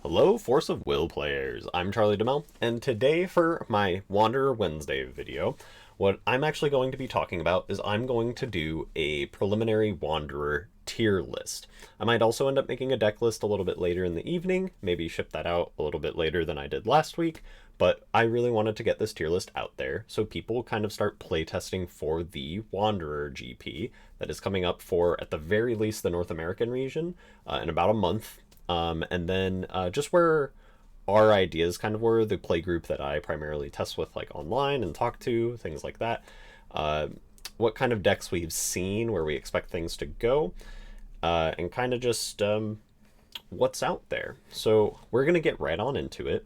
Hello, Force of Will players. I'm Charlie DeMel, and today for my Wanderer Wednesday video, what I'm actually going to be talking about is I'm going to do a preliminary Wanderer tier list. I might also end up making a deck list a little bit later in the evening, maybe ship that out a little bit later than I did last week, but I really wanted to get this tier list out there so people kind of start playtesting for the Wanderer GP that is coming up for, at the very least, the North American region in about a month. And then just where our ideas kind of were, the play group that I primarily test with, like online and talk to, things like that. What kind of decks we've seen, where we expect things to go, and kind of just what's out there. So we're going to get right on into it.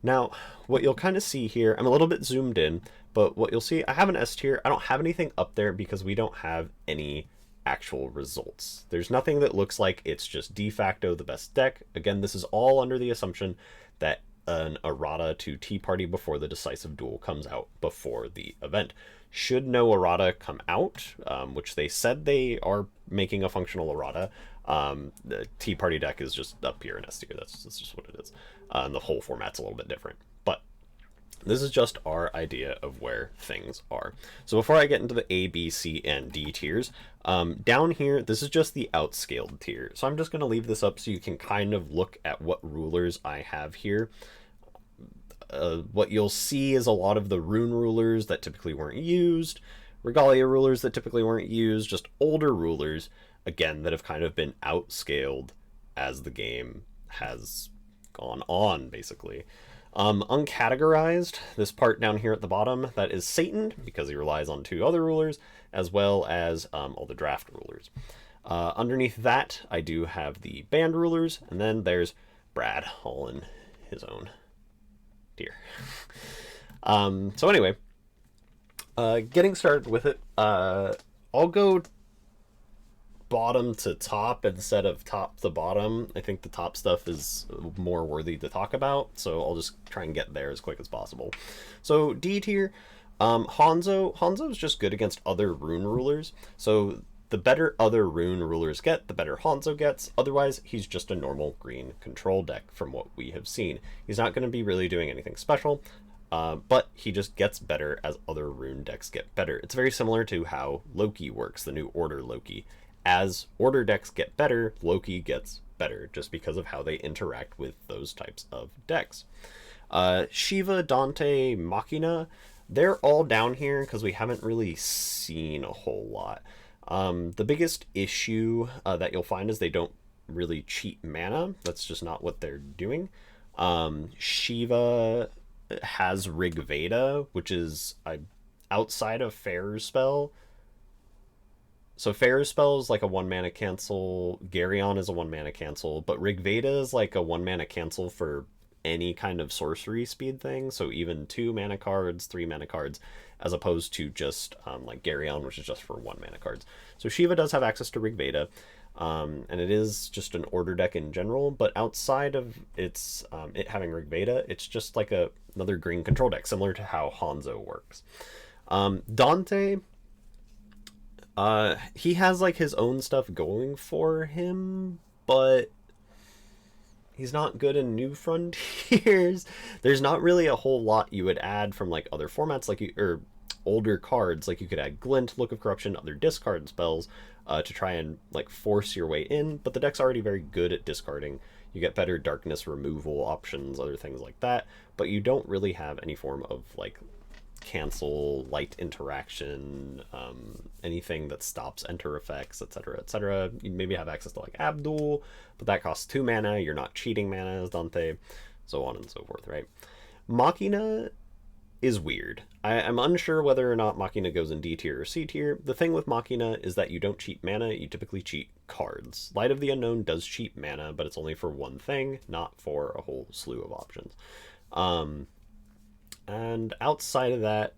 Now, what you'll kind of see here, I'm a little bit zoomed in, but what you'll see, I have an S tier. I don't have anything up there because we don't have any actual results. There's nothing that looks like it's just de facto the best deck. Again, this is all under the assumption that an Errata to Tea Party before the Decisive Duel comes out before the event. Should no Errata come out, which they said they are making a functional Errata, the Tea Party deck is just up here in S tier. That's just what it is. And the whole format's a little bit different. But this is just our idea of where things are. So before I get into the A, B, C, and D tiers, down here, this is just the outscaled tier. So I'm just going to leave this up so you can kind of look at what rulers I have here. What you'll see is a lot of the rune rulers that typically weren't used, Regalia rulers that typically weren't used, just older rulers, again, that have kind of been outscaled as the game has gone on, basically. Uncategorized, this part down here at the bottom, that is Satan, because he relies on two other rulers, as well as all the draft rulers. Underneath that, I do have the band rulers, and then there's Brad, all in his own tier. So anyway, getting started with it, I'll go bottom to top instead of top to bottom. I think the top stuff is more worthy to talk about, so I'll just try and get there as quick as possible. So D tier, Hanzo is just good against other rune rulers, so the better other rune rulers get, the better Hanzo gets. Otherwise, he's just a normal green control deck from what we have seen. He's not going to be really doing anything special, but he just gets better as other rune decks get better. It's very similar to how Loki works, the new Order Loki. As Order decks get better, Loki gets better, just because of how they interact with those types of decks. Shiva, Dante, Machina, they're all down here because we haven't really seen a whole lot. The biggest issue that you'll find is they don't really cheat mana. That's just not what they're doing. Shiva has Rigveda, which is outside of Fair's spell. So Fair's spell is like a 1-mana cancel, Garyon is a 1-mana cancel, but Rigveda is like a 1-mana cancel for any kind of sorcery speed thing, so even 2-mana cards, 3-mana cards, as opposed to just like Garyon, which is just for 1-mana cards. So Shiva does have access to Rigveda, and it is just an order deck in general, but outside of its it having Rigveda, it's just like another green control deck, similar to how Hanzo works. Dante, he has like his own stuff going for him, but he's not good in New Frontiers. There's not really a whole lot you would add from like other formats, like or older cards. Like you could add Glint, Look of Corruption, other discard spells to try and like force your way in, but the deck's already very good at discarding. You get better darkness removal options, other things like that, but you don't really have any form of like cancel, light interaction, anything that stops enter effects, etc., etc. You maybe have access to like Abdul, but that costs 2 mana. You're not cheating mana as Dante, so on and so forth, right? Machina is weird. I'm unsure whether or not Machina goes in D tier or C tier. The thing with Machina is that you don't cheat mana, you typically cheat cards. Light of the Unknown does cheat mana, but it's only for one thing, not for a whole slew of options. And outside of that,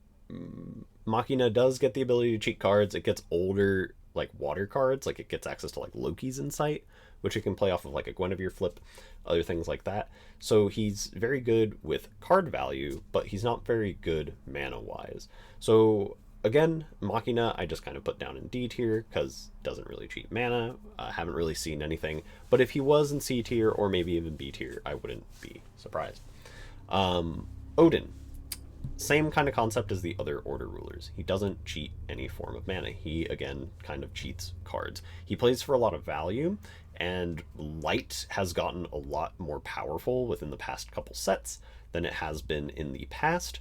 Machina does get the ability to cheat cards. It gets older, like water cards, like it gets access to like Loki's Insight, which it can play off of like a Guinevere flip, other things like that. So he's very good with card value, but he's not very good mana-wise. So Again, Machina I just kind of put down in D tier because doesn't really cheat mana. Haven't really seen anything. But if he was in C tier or maybe even B tier, I wouldn't be surprised. Odin. Same kind of concept as the other Order rulers. He doesn't cheat any form of mana. He, again, kind of cheats cards. He plays for a lot of value, and Light has gotten a lot more powerful within the past couple sets than it has been in the past.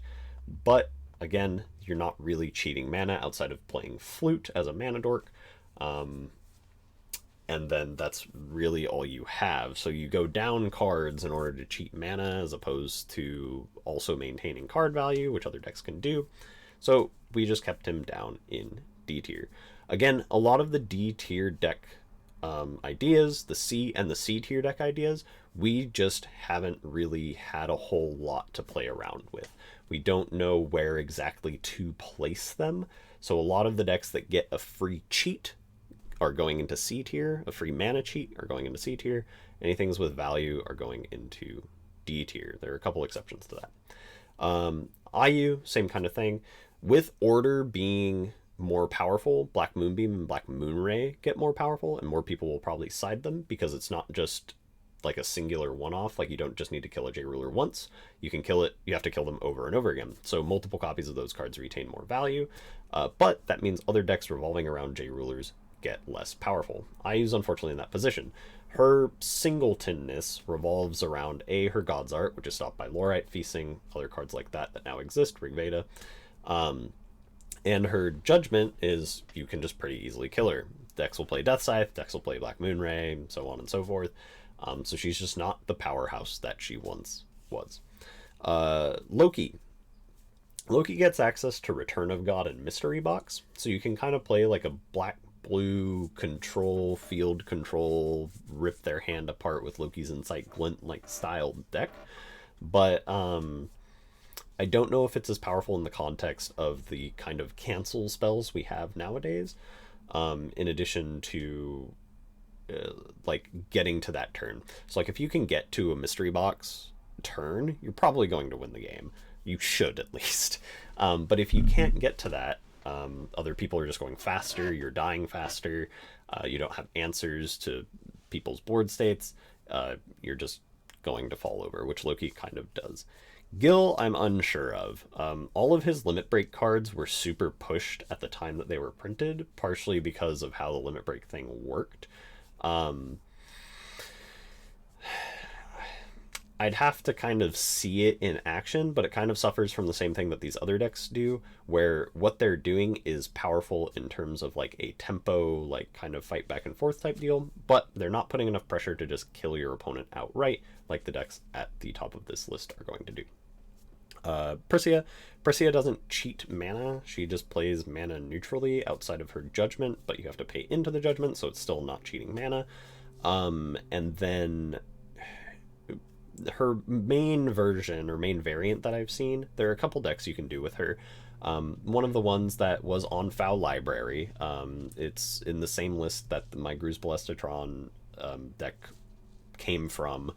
But, again, you're not really cheating mana outside of playing Flute as a mana dork. And then that's really all you have. So you go down cards in order to cheat mana as opposed to also maintaining card value, which other decks can do. So we just kept him down in D tier. Again, a lot of the D tier deck ideas, the C and the C tier deck ideas, we just haven't really had a whole lot to play around with. We don't know where exactly to place them. So a lot of the decks that get a free cheat are going into C tier. A free mana cheat are going into C tier. Anything with value are going into D tier. There are a couple exceptions to that. IU, same kind of thing. With Order being more powerful, Black Moonbeam and Black Moonray get more powerful, and more people will probably side them because it's not just like a singular one-off. Like, you don't just need to kill a J ruler once. You can kill it, you have to kill them over and over again. So multiple copies of those cards retain more value, but that means other decks revolving around J rulers get less powerful. IU's unfortunately in that position. Her singletonness revolves around her God's Art, which is stopped by Lorite Feasting, other cards like that now exist, Rigveda. And her Judgment is you can just pretty easily kill her. Decks will play Decisive, decks will play Black Moonray, so on and so forth. So she's just not the powerhouse that she once was. Loki. Loki gets access to Return of God and Mystery Box, so you can kind of play like a black-blue control, field control, rip their hand apart with Loki's Insight Glint like style deck. But I don't know if it's as powerful in the context of the kind of cancel spells we have nowadays, in addition to like getting to that turn. So like if you can get to a Mystery Box turn, you're probably going to win the game. You should, at least. But if you can't get to that, other people are just going faster, you're dying faster, you don't have answers to people's board states, you're just going to fall over, which Loki kind of does. Gil, I'm unsure of. All of his Limit Break cards were super pushed at the time that they were printed, partially because of how the Limit Break thing worked. I'd have to kind of see it in action, but it kind of suffers from the same thing that these other decks do, where what they're doing is powerful in terms of like a tempo, like kind of fight back and forth type deal, but they're not putting enough pressure to just kill your opponent outright, like the decks at the top of this list are going to do. Priscilla doesn't cheat mana, she just plays mana neutrally outside of her Judgment, but you have to pay into the Judgment, so it's still not cheating mana. And then her main version or main variant that I've seen, there are a couple decks you can do with her. One of the ones that was on Foul Library, it's in the same list that my Gruz Ballestatron deck came from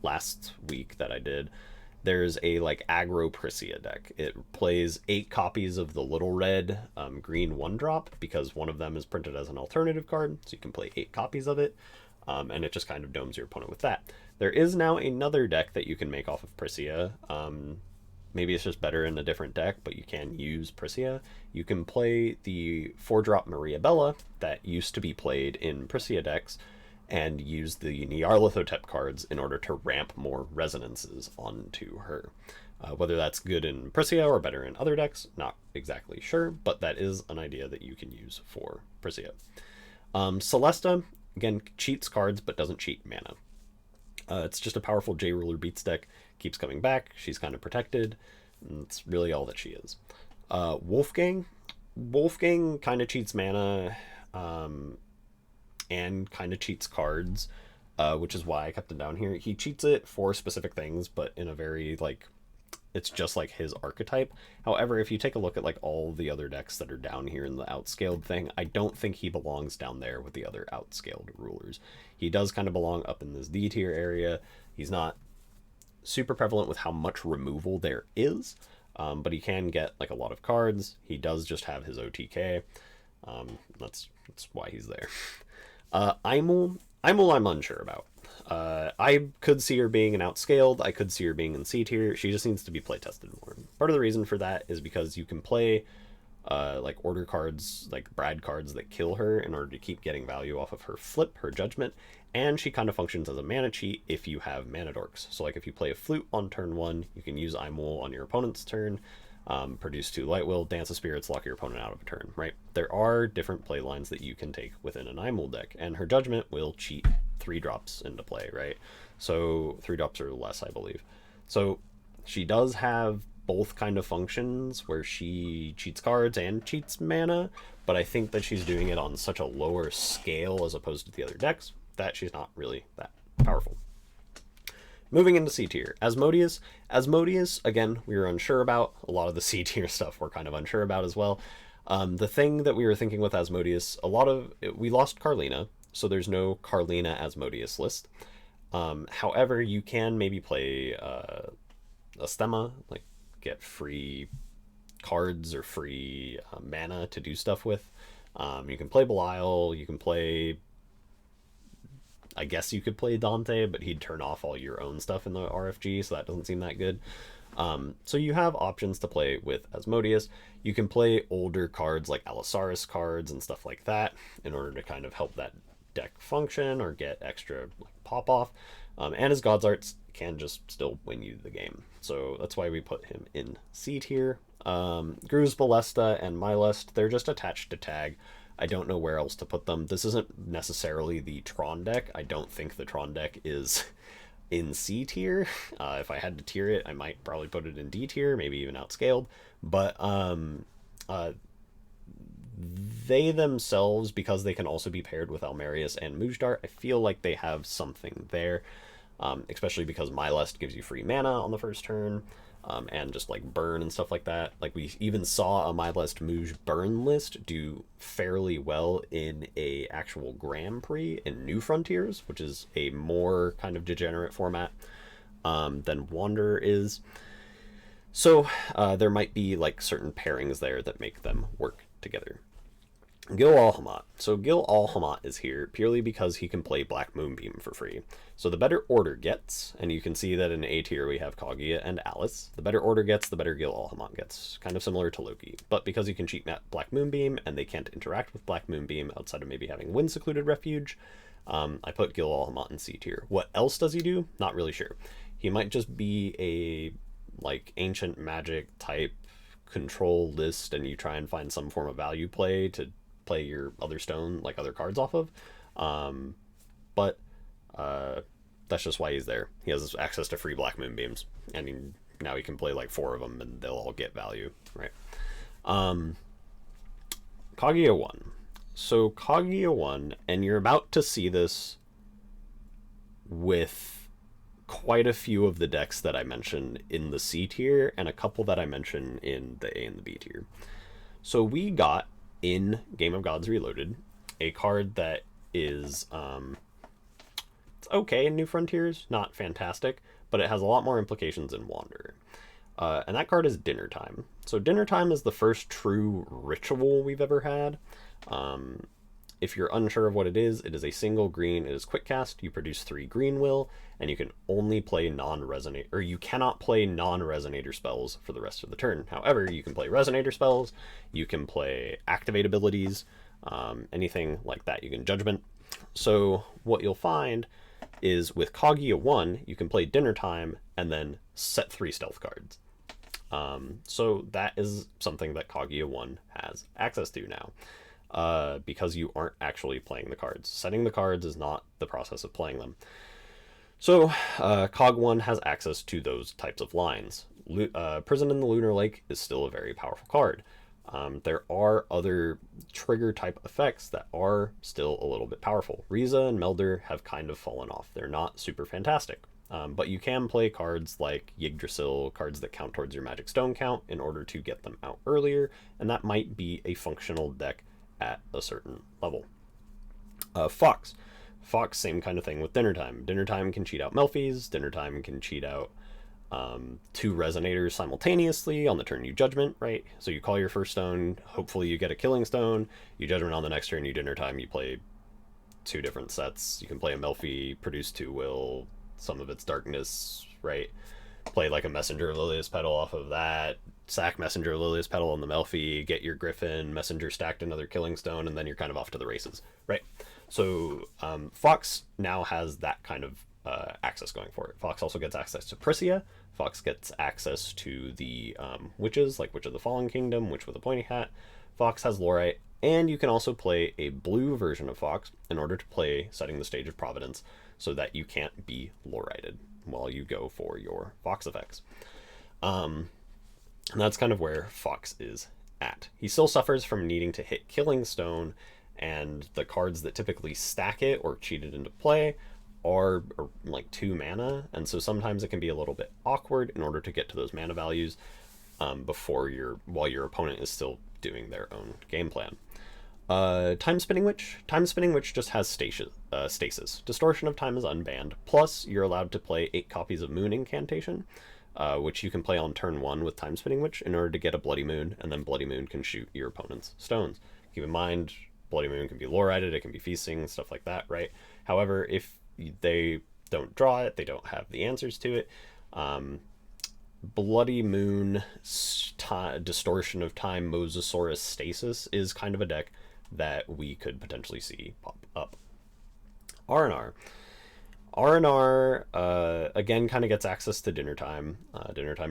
last week that I did. There's a like aggro Priscilla deck. It plays 8 copies of the little red green 1-drop because one of them is printed as an alternative card, so you can play 8 copies of it, and it just kind of domes your opponent with that. There is now another deck that you can make off of Priscilla. Maybe it's just better in a different deck, but you can use Priscilla. You can play the 4-drop Maria Bella that used to be played in Priscilla decks and use the Nyarlathotep cards in order to ramp more resonances onto her. Whether that's good in Priscilla or better in other decks, not exactly sure, but that is an idea that you can use for Priscilla. Celesta, again, cheats cards but doesn't cheat mana. It's just a powerful J ruler beats deck, keeps coming back, she's kind of protected, and that's really all that she is. Wolfgang kind of cheats mana, and kind of cheats cards, which is why I kept him down here. He cheats it for specific things, but in a very, like, it's just like his archetype. However, if you take a look at like all the other decks that are down here in the outscaled thing, I don't think he belongs down there with the other outscaled rulers. He does kind of belong up in this D tier area. He's not super prevalent with how much removal there is, but he can get like a lot of cards. He does just have his OTK. That's why he's there. Imul I'm unsure about. I could see her being an outscaled. I could see her being in C tier. She just needs to be play tested more. Part of the reason for that is because you can play like order cards, like Brad cards that kill her in order to keep getting value off of her flip, her judgment, and she kind of functions as a mana cheat if you have mana dorks. So like if you play a flute on turn 1, you can use Imul on your opponent's turn, produce 2 Light Will, Dance of Spirits, lock your opponent out of a turn, right? There are different play lines that you can take within an Imul deck, and her judgment will cheat 3 drops into play, right? So 3 drops or less, I believe. So she does have both kind of functions where she cheats cards and cheats mana, but I think that she's doing it on such a lower scale as opposed to the other decks that she's not really that powerful. Moving into C tier, Asmodeus. Asmodeus, again, we were unsure about. A lot of the C tier stuff we're kind of unsure about as well. The thing that we were thinking with Asmodeus, we lost Carlina, so there's no Carlina Asmodeus list. However, you can maybe play Asthema, like get free cards or free mana to do stuff with. You can play Belial, you can play, I guess you could play Dante, but he'd turn off all your own stuff in the RFG, so that doesn't seem that good. So you have options to play with Asmodeus. You can play older cards like Allosaurus cards and stuff like that in order to kind of help that deck function or get extra like, pop off. And his God's Arts can just still win you the game. So that's why we put him in C tier. Gru's Ballesta and Mylest, they're just attached to tag. I don't know where else to put them. This isn't necessarily the Tron deck. I don't think the Tron deck is in C tier. If I had to tier it, I might probably put it in D tier, maybe even outscaled. But they themselves, because they can also be paired with Almerius and Mujdar, I feel like they have something there. Especially because Mylest gives you free mana on the first turn, and just like burn and stuff like that. Like we even saw a Mylest Muj burn list do fairly well in a actual Grand Prix in New Frontiers, which is a more kind of degenerate format than Wanderer is. So there might be like certain pairings there that make them work together. Gil Alhamat. So Gil Alhamat is here purely because he can play Black Moonbeam for free. So the better Order gets, and you can see that in A tier we have Kaguya and Alice, the better Order gets, the better Gil Alhamat gets. Kind of similar to Loki. But because you can cheat Black Moonbeam, and they can't interact with Black Moonbeam outside of maybe having Wind Secluded Refuge, I put Gil Alhamat in C tier. What else does he do? Not really sure. He might just be a like ancient magic type control list, and you try and find some form of value play to play your other stone, like other cards off of. But that's just why he's there. He has access to free Black Moonbeams, and now he can play like 4 of them, and they'll all get value, right? Kaguya 1. So Kaguya 1, and you're about to see this with quite a few of the decks that I mentioned in the C tier, and a couple that I mentioned in the A and the B tier. So we got in Game of Gods Reloaded a card that is it's okay in New Frontiers, not fantastic, but it has a lot more implications in Wanderer. And that card is Dinner Time. So Dinner Time is the first true ritual we've ever had. If you're unsure of what it is a single green, it is quick cast, you produce 3 green will, and you can only play non-resonate, or you cannot play non-resonator spells for the rest of the turn. However, you can play resonator spells, you can play activate abilities, anything like that. You can judgment. So what you'll find is with Kaguya 1, you can play Dinner Time and then set 3 stealth cards. So that is something that Kaguya 1 has access to now. Because you aren't actually playing the cards. Setting the cards is not the process of playing them. So, Cog 1 has access to those types of lines. Prison in the Lunar Lake is still a very powerful card. There are other trigger type effects that are still a little bit powerful. Riza and Melder have kind of fallen off. They're not super fantastic. But you can play cards like Yggdrasil, cards that count towards your Magic Stone count, in order to get them out earlier, and that might be a functional deck at a certain level. Fox, same kind of thing with Dinner Time. Dinner Time can cheat out Melfi's, Dinner Time can cheat out two Resonators simultaneously on the turn you Judgment, right? So you call your first stone, hopefully you get a Killing Stone, you Judgment on the next turn, you Dinner Time, you play two different sets. You can play a Melfi, produce two Will, some of its Darkness, right? Play like a Messenger of Lilius Petal off of that, sack Messenger of Lilius Petal on the Melfi, get your Griffin, Messenger stacked another Killing Stone, and then you're kind of off to the races, right? So Fox now has that kind of access going for it. Fox also gets access to Prisia. Fox gets access to the witches, like Witch of the Fallen Kingdom, Witch with a Pointy Hat. Fox has Lorite, and you can also play a blue version of Fox in order to play Setting the Stage of Providence so that you can't be Lorited while you go for your Fox effects. And that's kind of where Fox is at. He still suffers from needing to hit Killing Stone, and the cards that typically stack it or cheat it into play are like 2 mana, and so sometimes it can be a little bit awkward in order to get to those mana values while your opponent is still doing their own game plan. Time Spinning Witch. Time Spinning Witch just has stasis. Distortion of Time is unbanned. Plus, you're allowed to play 8 copies of Moon Incantation, which you can play on turn 1 with Time Spinning Witch in order to get a Bloody Moon, and then Bloody Moon can shoot your opponent's stones. Keep in mind, Bloody Moon can be Lorited, it can be Feasting, stuff like that, right? However, if they don't draw it, they don't have the answers to it, Bloody Moon, Distortion of Time, Mosasaurus, Stasis is kind of a deck that we could potentially see pop up. R&R. R&R, again, kind of gets access to Dinner Time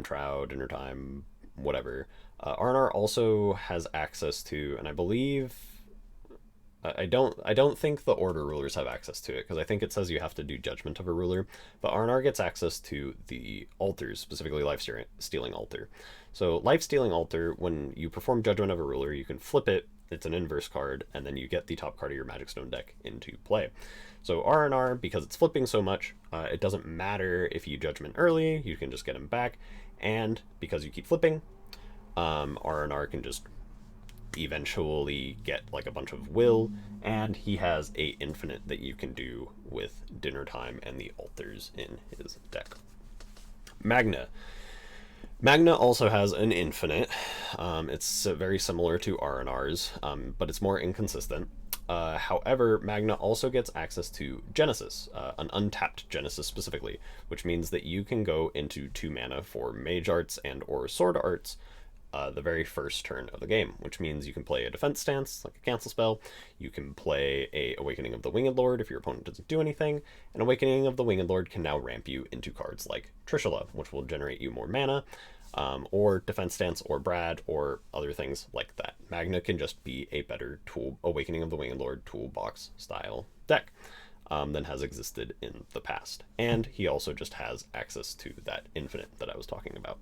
Trow, Dinner Time, whatever. R&R also has access to, and I believe, I don't think the Order rulers have access to it, because I think it says you have to do Judgment of a ruler, but R&R gets access to the altars, specifically Life-Stealing Altar. So Life-Stealing Altar, when you perform Judgment of a ruler, you can flip it, it's an inverse card, and then you get the top card of your Magic Stone deck into play. So R&R, because it's flipping so much, it doesn't matter if you Judgment early, you can just get him back, and because you keep flipping, R&R can just eventually get like a bunch of will, and he has a infinite that you can do with Dinner Time and the altars in his deck. Magna also has an infinite. It's very similar to R&R's, but it's more inconsistent. However, Magna also gets access to Genesis, an untapped Genesis specifically, which means that you can go into 2 mana for Mage Arts and or Sword Arts the very first turn of the game, which means you can play a defense stance, like a cancel spell, you can play a Awakening of the Winged Lord if your opponent doesn't do anything, and Awakening of the Winged Lord can now ramp you into cards like Trishula, which will generate you more mana, or defense stance, or Brad, or other things like that. Magna can just be a better tool, Awakening of the Winged Lord toolbox style deck than has existed in the past. And he also just has access to that infinite that I was talking about.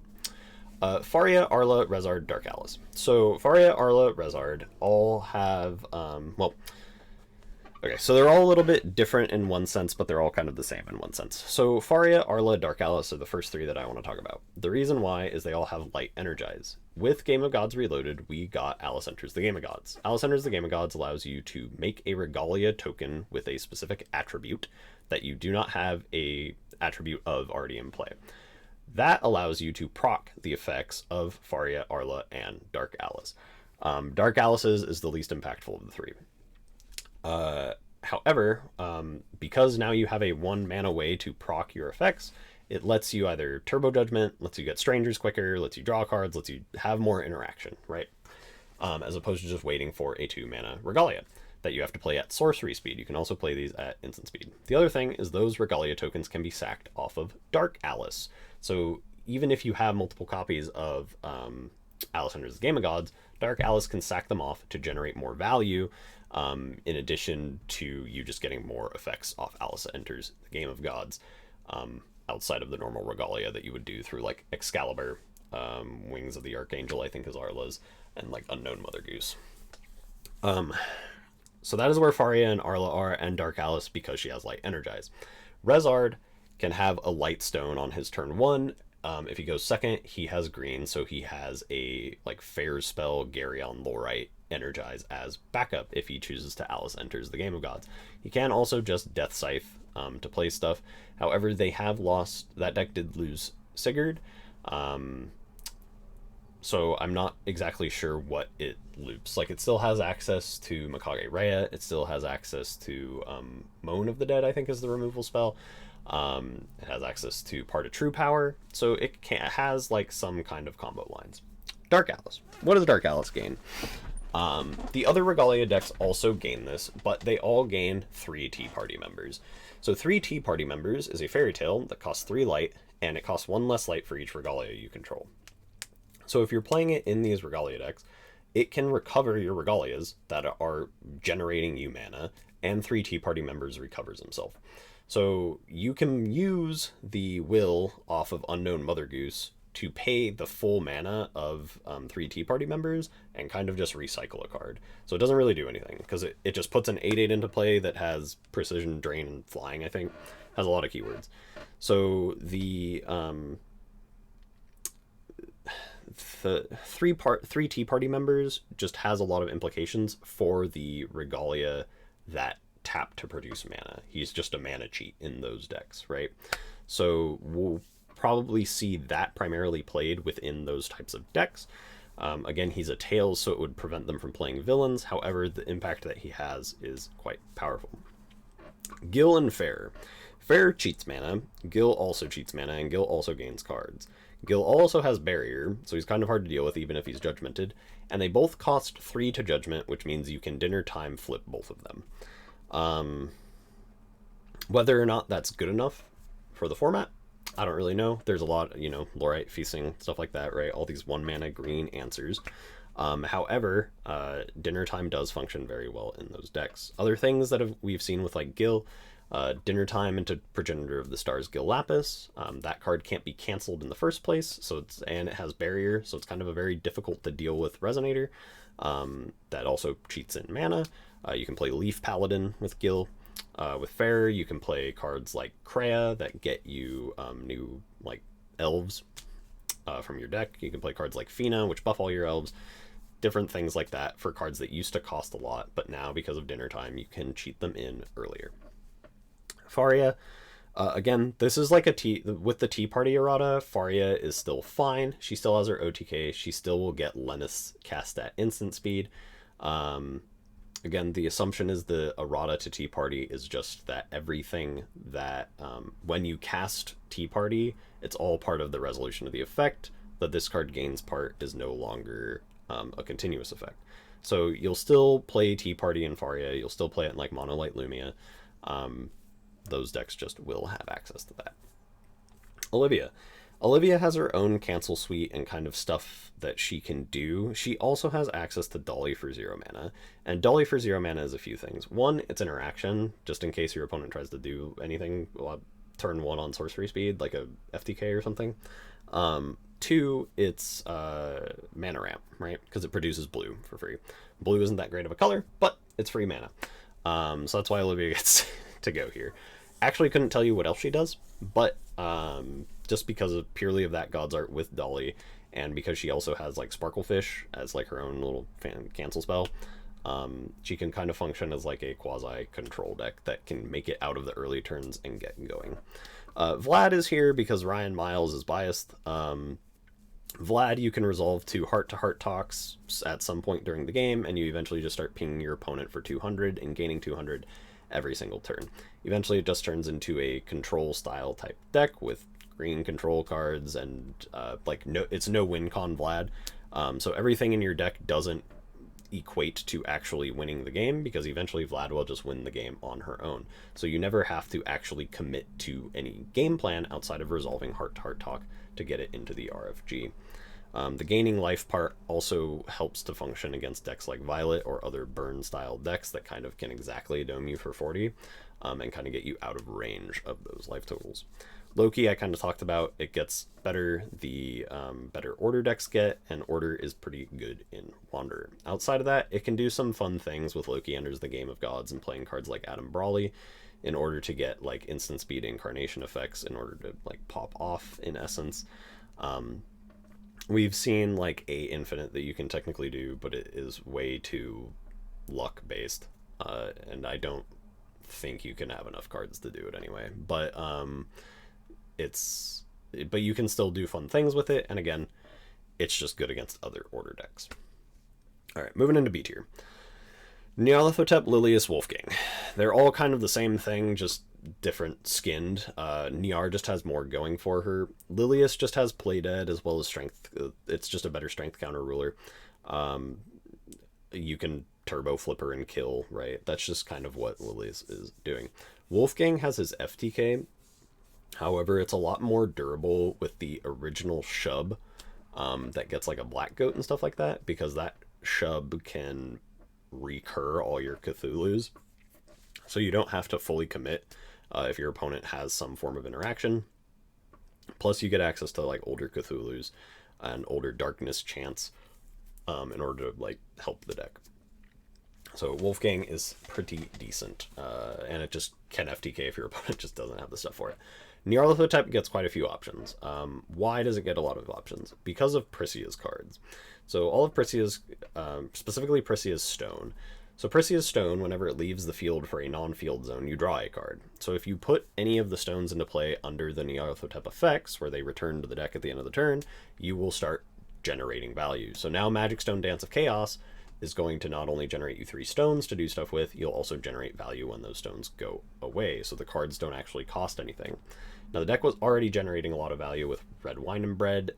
Faria, Arla, Rezard, Dark Alice. So Faria, Arla, Rezard all have, okay, so they're all a little bit different in one sense, but they're all kind of the same in one sense. So Faria, Arla, Dark Alice are the first 3 that I want to talk about. The reason why is they all have Light Energize. With Game of Gods Reloaded, we got Alice Enters the Game of Gods. Alice Enters the Game of Gods allows you to make a Regalia token with a specific attribute that you do not have a attribute of already in play. That allows you to proc the effects of Faria, Arla, and Dark Alice. Dark Alice's is the least impactful of the 3. However, because now you have a 1 mana way to proc your effects, it lets you either Turbo Judgment, lets you get Strangers quicker, lets you draw cards, lets you have more interaction, right? As opposed to just waiting for a 2 mana Regalia that you have to play at sorcery speed. You can also play these at instant speed. The other thing is those Regalia tokens can be sacked off of Dark Alice. So even if you have multiple copies of Alice Enters the Game of Gods, Dark Alice can sack them off to generate more value, in addition to you just getting more effects off Alice Enters the Game of Gods, outside of the normal Regalia that you would do through like Excalibur, Wings of the Archangel, I think is Arla's, and like Unknown Mother Goose. So that is where Faria and Arla are, and Dark Alice because she has Light Energize. Rezard can have a Light Stone on his turn 1. If he goes second, he has green, so he has a like Fair Spell, Garyon, Lorite, Energize as backup if he chooses to Alice Enters the Game of Gods. He can also just Death Scythe to play stuff. However, they have lost, that deck did lose Sigurd. So I'm not exactly sure what it loops. Like, it still has access to Mikage Rhea. It still has access to Moan of the Dead, I think is the removal spell. It has access to Part of True Power. So has like some kind of combo lines. Dark Alice. What does Dark Alice gain? The other Regalia decks also gain this, but they all gain 3 Tea Party members. So 3 Tea Party members is a fairy tale that costs 3 light, and it costs 1 less light for each Regalia you control. So if you're playing it in these Regalia decks, it can recover your Regalias that are generating you mana, and 3 Tea Party members recovers himself. So you can use the will off of Unknown Mother Goose to pay the full mana of 3 Tea Party members and kind of just recycle a card. So it doesn't really do anything, because it just puts an 8/8 into play that has Precision, Drain, and Flying, I think. Has a lot of keywords. So the 3 Tea Party members just has a lot of implications for the Regalia that tap to produce mana. He's just a mana cheat in those decks, right? So we'll probably see that primarily played within those types of decks. Again, he's a Tails, so it would prevent them from playing villains. However, the impact that he has is quite powerful. Gil and Fair. Fair cheats mana, Gil also cheats mana, and Gil also gains cards. Gil also has Barrier, so he's kind of hard to deal with even if he's Judgmented, and they both cost 3 to Judgment, which means you can Dinner Time flip both of them. Whether or not that's good enough for the format, I don't really know. There's a lot, Lorite, Feasting, stuff like that, right? All these 1 mana green answers. However, Dinner Time does function very well in those decks. Other things that we've seen with like Gil, Dinner Time into Progenitor of the Stars Gil Lapis. That card can't be canceled in the first place, and it has Barrier, so it's kind of a very difficult to deal with Resonator. That also cheats in mana. You can play Leaf Paladin with Gil. With Fair, you can play cards like Kreia that get you new like elves from your deck. You can play cards like Fina, which buff all your elves. Different things like that for cards that used to cost a lot, but now because of Dinner Time, you can cheat them in earlier. Faria, again, this is like with the Tea Party errata. Faria is still fine. She still has her OTK. She still will get Lennis cast at instant speed. Again, the assumption is the errata to Tea Party is just that everything that when you cast Tea Party, it's all part of the resolution of the effect. That this card gains part is no longer a continuous effect. So you'll still play Tea Party in Faria. You'll still play it in like Monolight Lumia. Those decks just will have access to that. Olivia has her own cancel suite and kind of stuff that she can do. She also has access to Dolly for 0 mana. And Dolly for 0 mana is a few things. One, it's interaction, just in case your opponent tries to do anything. Turn 1 on sorcery speed, like a FTK or something. 2, it's mana ramp, right? Because it produces blue for free. Blue isn't that great of a color, but it's free mana. So that's why Olivia gets to go here. Actually couldn't tell you what else she does, but just because of purely of that God's Art with Dolly, and because she also has like Sparklefish as like her own little cancel spell, she can kind of function as like a quasi control deck that can make it out of the early turns and get going. Vlad is here because Ryan Miles is biased. Vlad, you can resolve to heart talks at some point during the game, and you eventually just start pinging your opponent for 200 and gaining 200 every single turn. Eventually it just turns into a control style type deck with green control cards and it's no win con Vlad. So everything in your deck doesn't equate to actually winning the game, because eventually Vlad will just win the game on her own. So you never have to actually commit to any game plan outside of resolving heart talk to get it into the RFG. The gaining life part also helps to function against decks like Violet or other burn style decks that kind of can exactly dome you for 40 and kind of get you out of range of those life totals. Loki, I kind of talked about. It gets better the better order decks get, and order is pretty good in Wanderer. Outside of that, it can do some fun things with Loki enters the Game of Gods and playing cards like Adam Brawley in order to get like instant speed incarnation effects in order to like pop off in essence. We've seen like a infinite that you can technically do, but it is way too luck based, and I don't think you can have enough cards to do it anyway. But it's but you can still do fun things with it, and again, it's just good against other order decks. Alright, moving into B tier. Nyarlathotep, Lilius, Wolfgang. They're all kind of the same thing, just different skinned. Nyar just has more going for her. Lilius just has play dead as well as strength. It's just a better strength counter ruler. You can turbo flipper and kill, right? That's just kind of what Lilius is doing. Wolfgang has his FTK. However, it's a lot more durable with the original Shub that gets like a black goat and stuff like that, because that Shub can recur all your Cthulhus. So you don't have to fully commit if your opponent has some form of interaction. Plus you get access to like older Cthulhus and older darkness chants in order to like help the deck. So Wolfgang is pretty decent, and it just can FTK if your opponent just doesn't have the stuff for it. Nyarlathotep gets quite a few options. Why does it get a lot of options? Because of Prisia's cards. So all of Prisia's, specifically Prisia's Stone. So Prisia's Stone, whenever it leaves the field for a non-field zone, you draw a card. So if you put any of the stones into play under the Nyarlathotep effects, where they return to the deck at the end of the turn, you will start generating value. So now Magic Stone Dance of Chaos is going to not only generate you 3 stones to do stuff with, you'll also generate value when those stones go away, so the cards don't actually cost anything. Now the deck was already generating a lot of value with Red Wine and Bread,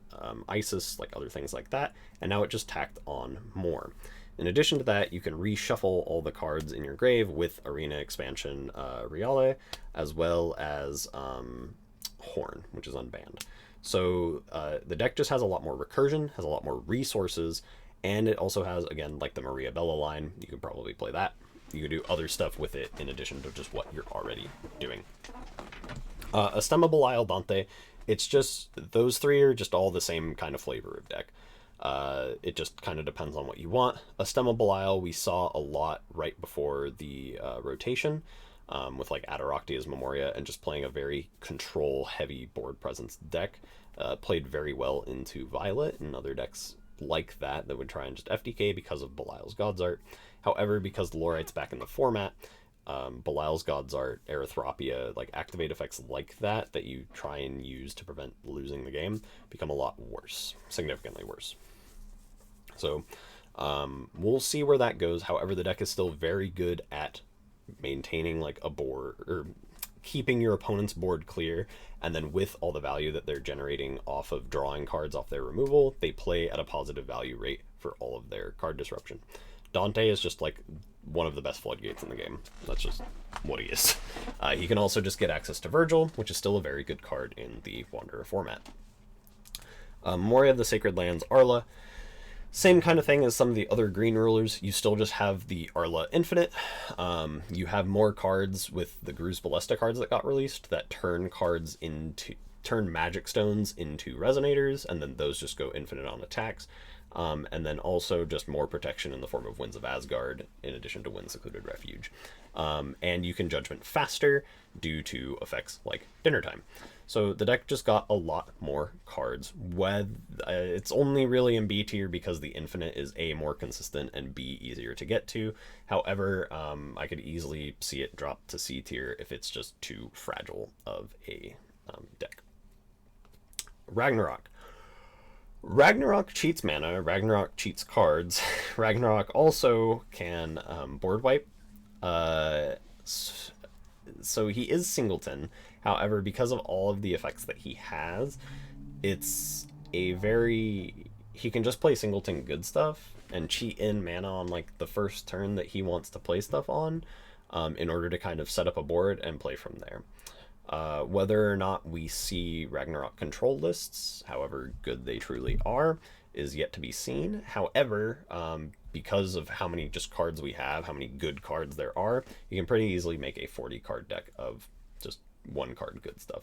Isis, like other things like that, and now it just tacked on more. In addition to that, you can reshuffle all the cards in your grave with Arena Expansion Reale, as well as Horn, which is unbanned. So the deck just has a lot more recursion, has a lot more resources, and it also has, again, like the Maria Bella line. You can probably play that. You can do other stuff with it in addition to just what you're already doing. Astema, Belial, Dante. It's just, those 3 are just all the same kind of flavor of deck. It just kind of depends on what you want. Astema, Belial, we saw a lot right before the rotation, with like Ataroctia's Memoria and just playing a very control-heavy board presence deck. Played very well into Violet and other decks like that would try and just FDK because of Belial's God's Art. However, because Lorite's back in the format, Belial's God's Art, Erythropia, like activate effects like that you try and use to prevent losing the game become a lot worse, significantly worse. So we'll see where that goes. However, the deck is still very good at maintaining like a board, or keeping your opponent's board clear, and then with all the value that they're generating off of drawing cards off their removal, they play at a positive value rate for all of their card disruption. Dante is just like one of the best floodgates in the game. That's just what he is. He can also just get access to Virgil, which is still a very good card in the Wanderer format. Moria of the Sacred Lands, Arla. Same kind of thing as some of the other green rulers. You still just have the Arla Infinite. You have more cards with the Gruz Ballista cards that got released that turn magic stones into resonators, and then those just go infinite on attacks. And then also just more protection in the form of Winds of Asgard, in addition to Wind Secluded Refuge. And you can Judgment faster due to effects like Dinner Time. So the deck just got a lot more cards. It's only really in B tier because the Infinite is A, more consistent, and B, easier to get to. However, I could easily see it drop to C tier if it's just too fragile of a deck. Ragnarok. Ragnarok cheats mana, Ragnarok cheats cards. Ragnarok also can board wipe. So he is singleton. However, because of all of the effects that he has, it's a very... He can just play singleton good stuff and cheat in mana on like the first turn that he wants to play stuff on, in order to kind of set up a board and play from there. Whether or not we see Ragnarok control lists, however good they truly are, is yet to be seen. However, because of how many just cards we have, how many good cards there are, you can pretty easily make a 40 card deck of just one card good stuff.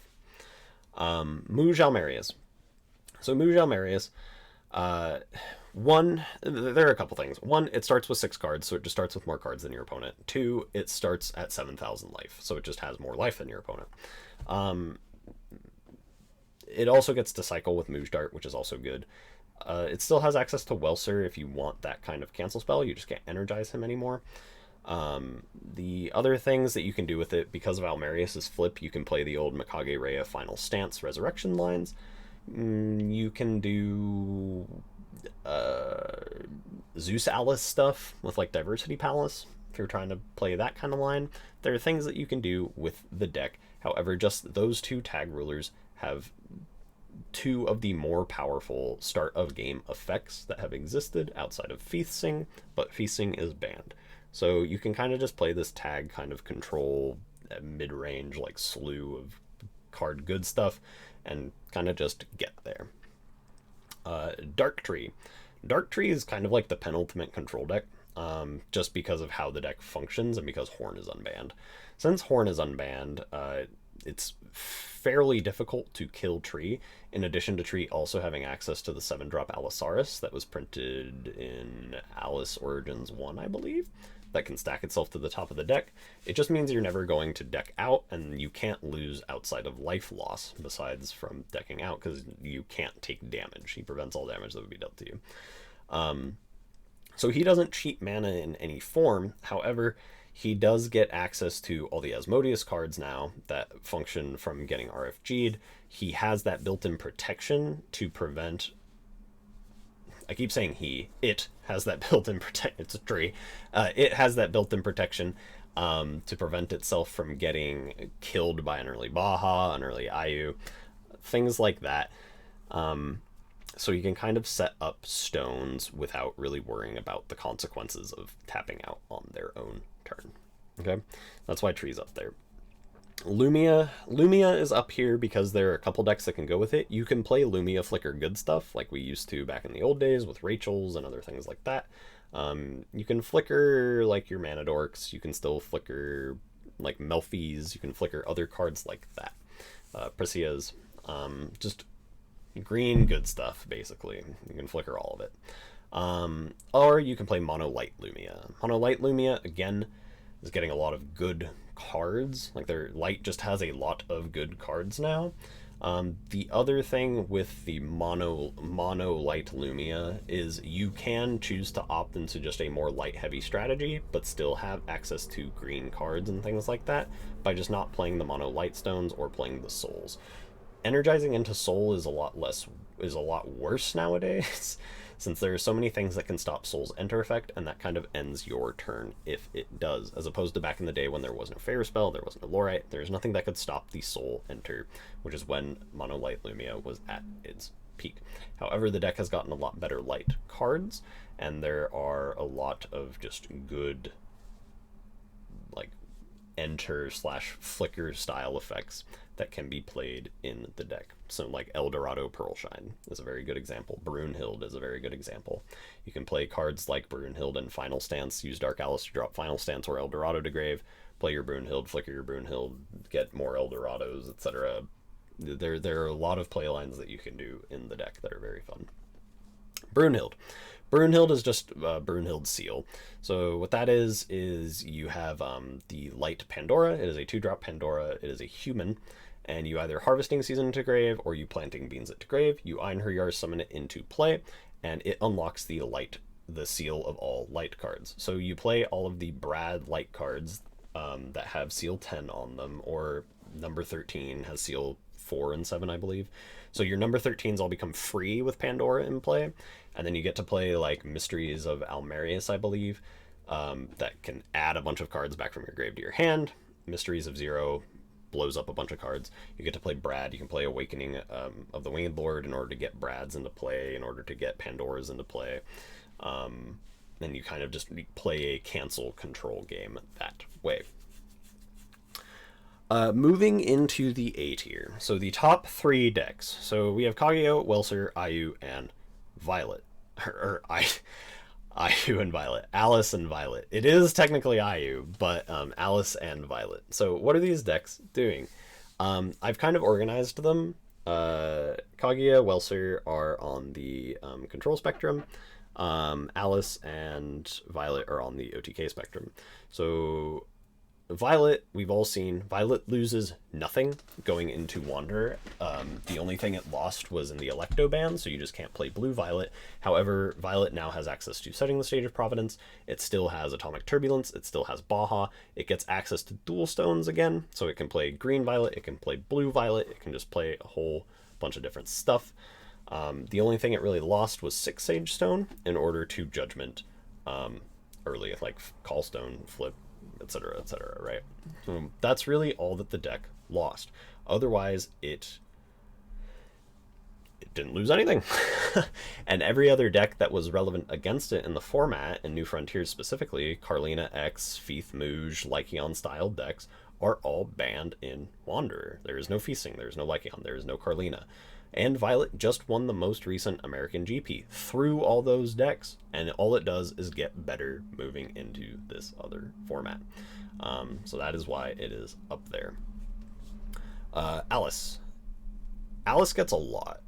Muj Almerius. So Muj Almerius, one, there are a couple things. One, it starts with 6 cards, so it just starts with more cards than your opponent. 2, it starts at 7,000 life, so it just has more life than your opponent. It also gets to cycle with Muj Dart, which is also good. It still has access to Welser if you want that kind of cancel spell. You just can't energize him anymore. The other things that you can do with it, because of Almerius's flip, you can play the old Mikage Rhea Final Stance Resurrection lines. You can do Zeus Alice stuff with like Diversity Palace if you're trying to play that kind of line. There are things that you can do with the deck. However, just those two tag rulers have two of the more powerful start of game effects that have existed outside of Feasting, but Feasting is banned. So you can kind of just play this tag kind of control mid-range like slew of card good stuff and kind of just get there. Dark Tree. Dark Tree is kind of like the penultimate control deck, just because of how the deck functions and because Horn is unbanned. Since Horn is unbanned, it's fairly difficult to kill Tree, in addition to Tree also having access to the 7-drop Allosaurus that was printed in Alice Origins 1, I believe, that can stack itself to the top of the deck. It just means you're never going to deck out, and you can't lose outside of life loss, besides from decking out, because you can't take damage. He prevents all damage that would be dealt to you. So he doesn't cheat mana in any form. However, he does get access to all the Asmodeus cards now that function from getting RFG'd. He has that built-in protection to prevent... I keep saying it has that built-in protection. It's a tree. It has that built-in protection to prevent itself from getting killed by an early Baja, an early Ayu, things like that. So you can kind of set up stones without really worrying about the consequences of tapping out on their own turn. Okay, that's why Tree's up there. Lumia is up here because there are a couple decks that can go with it. You can play Lumia Flicker good stuff like we used to back in the old days with Rachel's and other things like that. You can flicker like your Mana Dorks. You can still flicker like Melfi's. You can flicker other cards like that. Precia's. Just green good stuff, basically. You can flicker all of it. Or you can play Mono Light Lumia. Mono Light Lumia, again, is getting a lot of good cards. Like, their light just has a lot of good cards now. The other thing with the mono light Lumia is you can choose to opt into just a more light heavy strategy, but still have access to green cards and things like that by just not playing the mono light stones or playing the souls. Energizing into soul is a lot worse nowadays, since there are so many things that can stop soul's enter effect, and that kind of ends your turn if it does, as opposed to back in the day when there wasn't a Fair Spell, there wasn't a Lorite, there's nothing that could stop the soul enter, which is when Mono Light Lumia was at its peak. However, the deck has gotten a lot better light cards, and there are a lot of just good like enter / flicker style effects that can be played in the deck. So like Eldorado Pearlshine is a very good example. Brunhild is a very good example. You can play cards like Brunhild and Final Stance, use Dark Alice to drop Final Stance or Eldorado to grave, play your Brunhild, flicker your Brunhild, get more Eldorados, etc. There are a lot of play lines that you can do in the deck that are very fun. Brunhild. Brunhild is just Brunhild Seal. So what that is you have the Light Pandora. It is a 2-drop Pandora. It is a human, and you either Harvesting Season to grave or you Planting Beans it to grave. You Einherjar summon it into play, and it unlocks the seal of all light cards. So you play all of the Brad light cards that have seal 10 on them, or number 13 has seal 4 and 7, I believe. So your number 13s all become free with Pandora in play, and then you get to play like Mysteries of Almerius, I believe, that can add a bunch of cards back from your grave to your hand. Mysteries of Zero blows up a bunch of cards. You get to play Brad. You can play Awakening of the Winged Lord in order to get Brads into play, in order to get Pandoras into play. Then you kind of just play a cancel control game that way. Moving into the A tier. So the top 3 decks. So we have Kageo, Welser, Ayu, and Violet. Ayu and Violet. Alice and Violet. It is technically Ayu, but Alice and Violet. So what are these decks doing? I've kind of organized them. Kaguya, Welser are on the control spectrum. Alice and Violet are on the OTK spectrum. So Violet, we've all seen, Violet loses nothing going into Wanderer. The only thing it lost was in the Electo ban, so you just can't play blue Violet. However, Violet now has access to Setting the Stage of Providence. It still has Atomic Turbulence. It still has Baja. It gets access to Dual Stones again, so it can play green Violet. It can play blue Violet. It can just play a whole bunch of different stuff. The only thing it really lost was 6 Sage Stone in order to Judgment early, like Call Stone, Flip, etc., right? So that's really all that the deck lost. Otherwise, it didn't lose anything. And every other deck that was relevant against it in the format, and New Frontiers specifically, Carlina X, Feith Muge, Lycaon style decks, are all banned in Wanderer. There is no Feasting, there is no Lycaon, there is no Carlina. And Violet just won the most recent American GP through all those decks, and all it does is get better moving into this other format. So that is why it is up there. Alice. Alice gets a lot,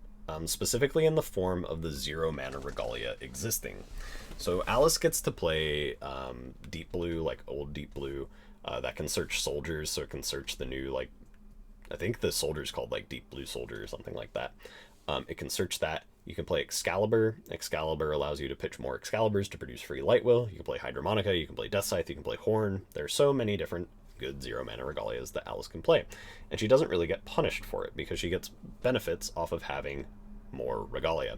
specifically in the form of the 0 mana Regalia existing. So Alice gets to play Deep Blue, like old Deep Blue, that can search soldiers, so it can search the new, like, I think the soldier's called like Deep Blue Soldier or something like that. It can search that. You can play Excalibur. Excalibur allows you to pitch more Excaliburs to produce free Light Will. You can play Hydromonica, you can play Death Scythe, you can play Horn. There are so many different good 0 mana Regalias that Alice can play. And she doesn't really get punished for it because she gets benefits off of having more Regalia.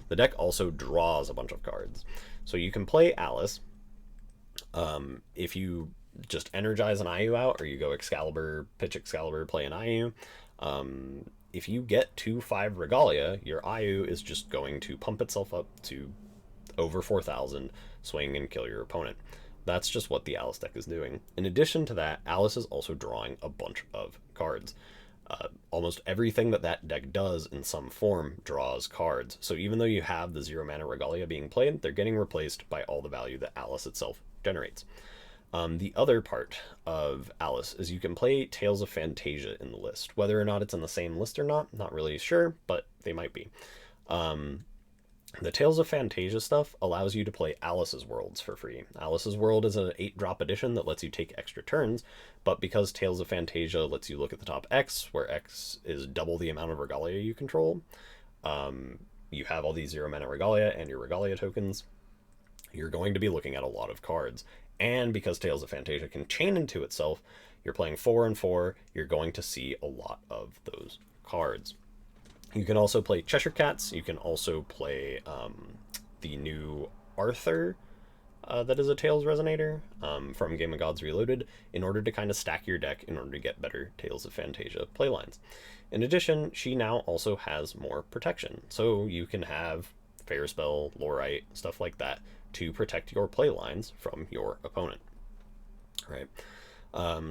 The deck also draws a bunch of cards. So you can play Alice if you just energize an IU out, or you go Excalibur, pitch Excalibur, play an IU. If you get to 5 Regalia, your IU is just going to pump itself up to over 4,000, swing and kill your opponent. That's just what the Alice deck is doing. In addition to that, Alice is also drawing a bunch of cards. Almost everything that deck does in some form draws cards. So even though you have the 0 mana Regalia being played, they're getting replaced by all the value that Alice itself generates. The other part of Alice is you can play Tales of Fantasia in the list. Whether or not it's in the same list or not really sure, but they might be. The Tales of Fantasia stuff allows you to play Alice's Worlds for free. Alice's World is an 8-drop edition that lets you take extra turns, but because Tales of Fantasia lets you look at the top X, where X is double the amount of Regalia you control, you have all these 0 mana Regalia and your Regalia tokens, you're going to be looking at a lot of cards. And because Tales of Fantasia can chain into itself, you're playing 4 and 4, you're going to see a lot of those cards. You can also play Cheshire Cats. You can also play the new Arthur that is a Tales Resonator from Game of Gods Reloaded in order to kind of stack your deck in order to get better Tales of Fantasia playlines. In addition, she now also has more protection. So you can have Fair Spell, Lorite, stuff like that to protect your playlines from your opponent. Right?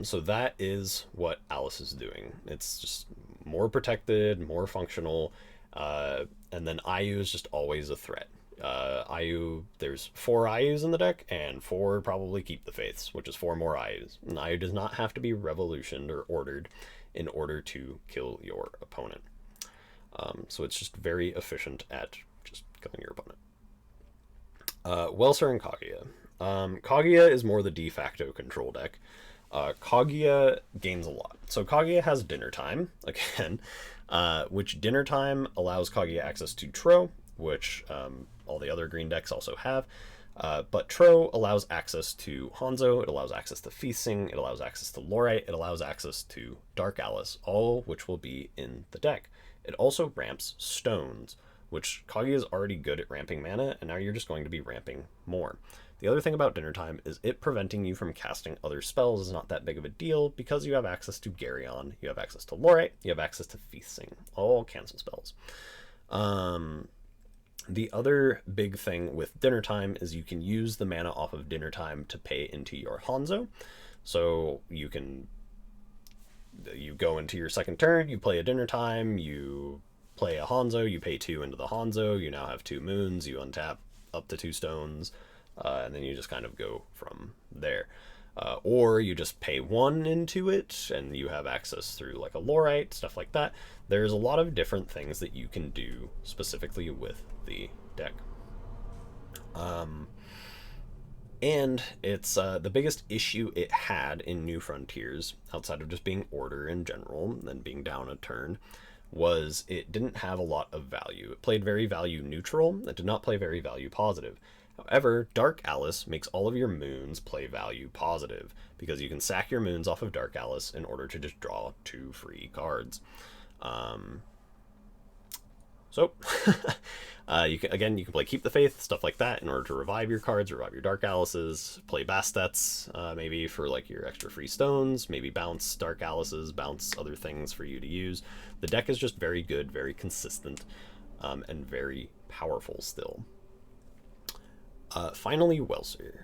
So that is what Alice is doing. It's just more protected, more functional, and then IU is just always a threat. IU, there's 4 IUs in the deck, and 4 probably Keep the Faiths, which is 4 more IUs. And IU does not have to be revolutioned or ordered in order to kill your opponent. So it's just very efficient at just killing your opponent. Welser and Kaguya. Kaguya is more the de facto control deck. Kaguya gains a lot. So Kaguya has Dinner Time, again, which Dinner Time allows Kaguya access to Tro, which all the other green decks also have. But Tro allows access to Hanzo, it allows access to Feasting, it allows access to Lorite, it allows access to Dark Alice, all which will be in the deck. It also ramps Stones, which Kaguya is already good at ramping mana, and now you're just going to be ramping more. The other thing about Dinner Time is it preventing you from casting other spells is not that big of a deal because you have access to Garyon, you have access to Lorite, you have access to Feasting, all cancel spells. The other big thing with Dinner Time is you can use the mana off of Dinner Time to pay into your Hanzo. So you go into your second turn, you play a Dinner Time, you play a Hanzo, you pay 2 into the Hanzo, you now have 2 moons, you untap up to 2 stones, and then you just kind of go from there. Or you just pay 1 into it, and you have access through like a Lorite, stuff like that. There's a lot of different things that you can do specifically with the deck. And it's the biggest issue it had in New Frontiers, outside of just being order in general and being down a turn, was it didn't have a lot of value. It played very value neutral. It did not play very value positive. However, Dark Alice makes all of your moons play value positive, because you can sack your moons off of Dark Alice in order to just draw 2 free cards. So, you can play Keep the Faith, stuff like that, in order to revive your cards, revive your Dark Alices, play Bastets, maybe for like your extra free stones, maybe bounce Dark Alices, bounce other things for you to use. The deck is just very good, very consistent, and very powerful still. Finally, Welser.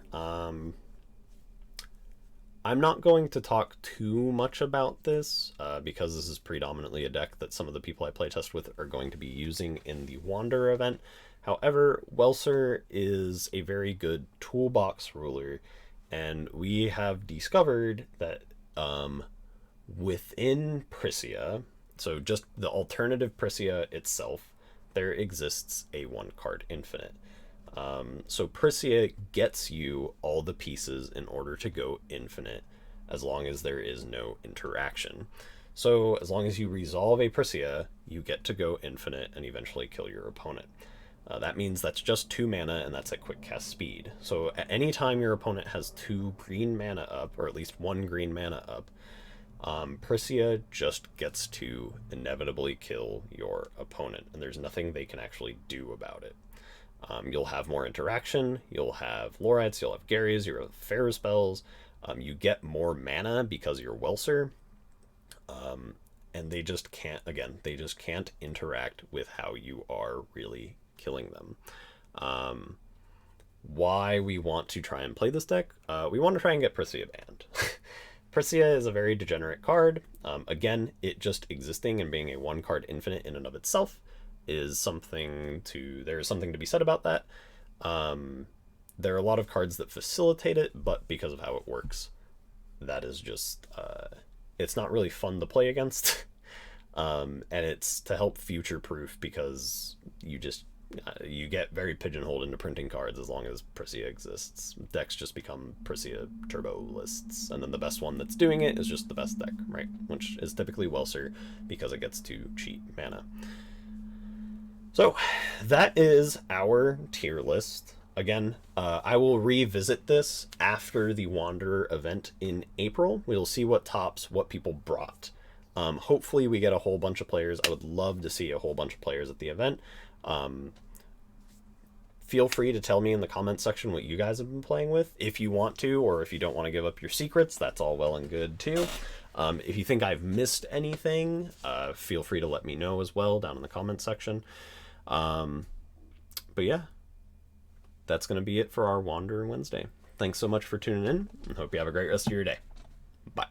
I'm not going to talk too much about this because this is predominantly a deck that some of the people I playtest with are going to be using in the Wanderer event. However, Welser is a very good toolbox ruler, and we have discovered that within Prisia, so just the alternative Prisia itself, there exists a 1-card infinite. So Prisia gets you all the pieces in order to go infinite, as long as there is no interaction. So as long as you resolve a Prisia, you get to go infinite and eventually kill your opponent. That means that's just 2 mana, and that's at quick cast speed. So at any time your opponent has 2 green mana up, or at least 1 green mana up, Prisia just gets to inevitably kill your opponent, and there's nothing they can actually do about it. You'll have more interaction, you'll have Lorites, you'll have Garys, you'll have Fair spells, you get more mana because you're Welser, and they just can't, again, they just can't interact with how you are really killing them. Why we want to try and play this deck? We want to try and get Prisia banned. Prisia is a very degenerate card. Again, it just existing and being a 1-card infinite in and of itself is something to, there is something to be said about that. There are a lot of cards that facilitate it, but because of how it works, that is just, it's not really fun to play against. And it's to help future-proof, because you just, you get very pigeonholed into printing cards as long as Prisia exists. Decks just become Prisia turbo lists, and then the best one that's doing it is just the best deck, right? Which is typically Welser, because it gets to cheat mana. So that is our tier list. Again, I will revisit this after the Wanderer event in April. We'll see what tops, what people brought. Hopefully we get a whole bunch of players. I would love to see a whole bunch of players at the event. Feel free to tell me in the comments section what you guys have been playing with, if you want to, or if you don't want to give up your secrets, that's all well and good too. If you think I've missed anything, feel free to let me know as well down in the comments section. But yeah, that's going to be it for our Wanderer Wednesday. Thanks so much for tuning in, and hope you have a great rest of your day. Bye.